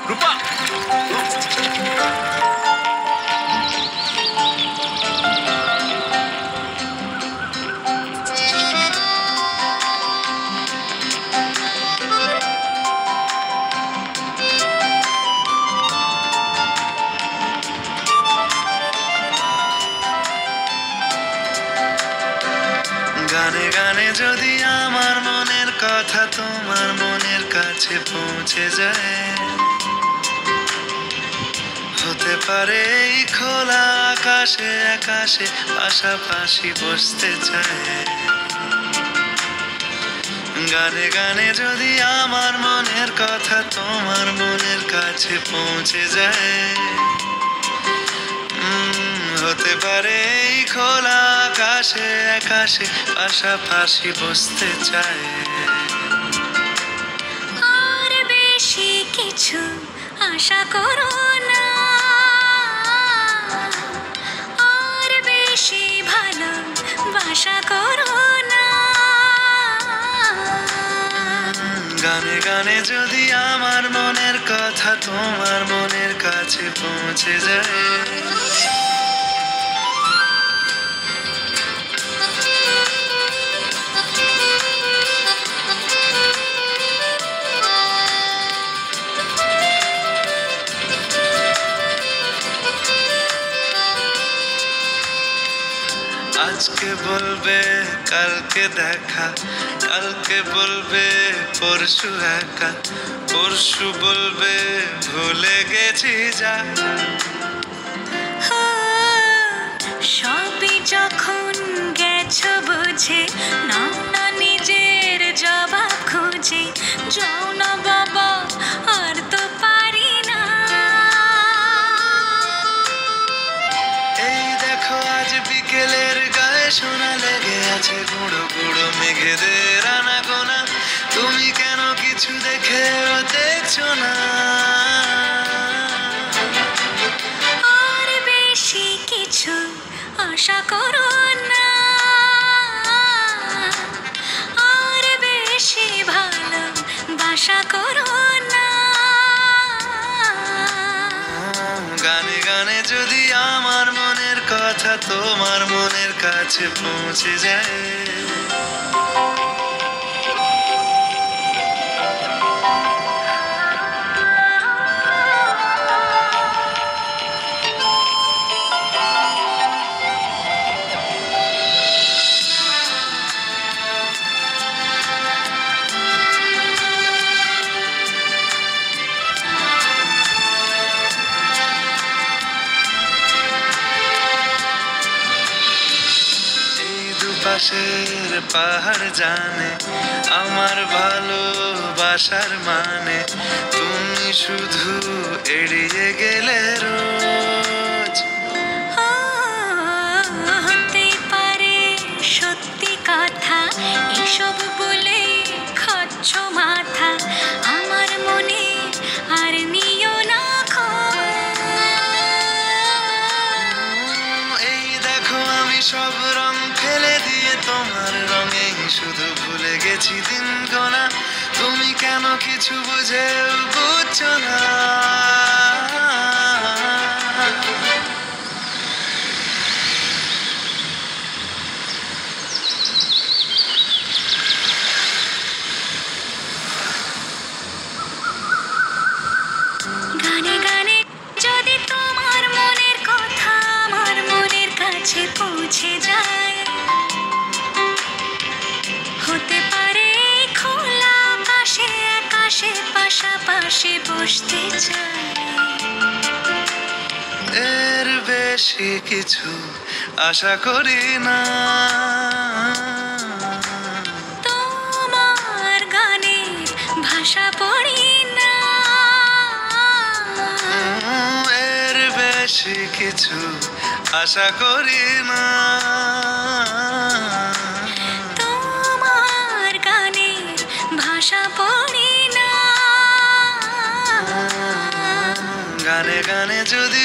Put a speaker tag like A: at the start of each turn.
A: রূপা গানে গানে যদি আমার মনের কথা তোমার মনের কাছে পৌঁছে যায়, হতে পারে এই খোলা আকাশে আকাশে পাশাপাশি বসতে চায়। গানে গানে যদি আমার মনের কথা তোমার মনের কাছে পৌঁছে যায়, হতে পারে এই খোলা আকাশে আকাশে পাশাপাশি বসতে চায়।
B: আর বেশি কিছু আশা করো না, আর বেশি ভালোবাসা করো না।
A: গানে গানে যদি আমার মনের কথা তোমার মনের কাছে পৌঁছে যায়, আজকে বলবে কালকে দেখা, কালকে বলবে পরশু একা, পরশু বলবে ভুলে গেছি যা।
B: সবই যখন গেছো বুঝে, নাও না নিজের জবাব খুঁজে। যাও না বাবা, আর তো পারি না।
A: এই দেখো আজ বিকেলের গায়ে সোনা লেগে আছে, গুঁড়ো গুঁড়ো মেঘেদের আনাগোনা। তুমি কেন কিছু দেখেও দেখছো না?
B: আর বেশি কিছু আশা করো না, আর বেশি ভালোবাসা করো না।
A: গানে গানে যদি আমার মনের কথা তোমার মনের কাছে পৌঁছে যায়, পাশের পাহাড় জানে আমার ভালোবাসার মানে। তুমি শুধু এড়িয়ে গেলে রোজ।
B: হতে পারে সত্যি কথা, এসব বলে খাচ্ছ মাথা। আমার মনে আর নিও না খোঁজ।
A: এই দেখো আমি সব রং ফেলে দিয়ে তোমার রঙে শুধু ভুলে গেছি দিন গোনা। তুমি কেন কিছু বুঝেও বুঝছো না?
B: গানে গানে যদি তোমার মনের কথা আমার মনের কাছে পৌঁছে যায়, হতে পারে খোলা আকাশে আকাশে পাশাপাশি বসতে চায়।
A: এর বেশি কিছু আশা করি না।
B: তোমার গানের ভাষা পড়ি না,
A: এর বেশি কিছু আশা করি না।
B: তোমার গানের ভাষা পড়ি না।
A: গানে গানে যদি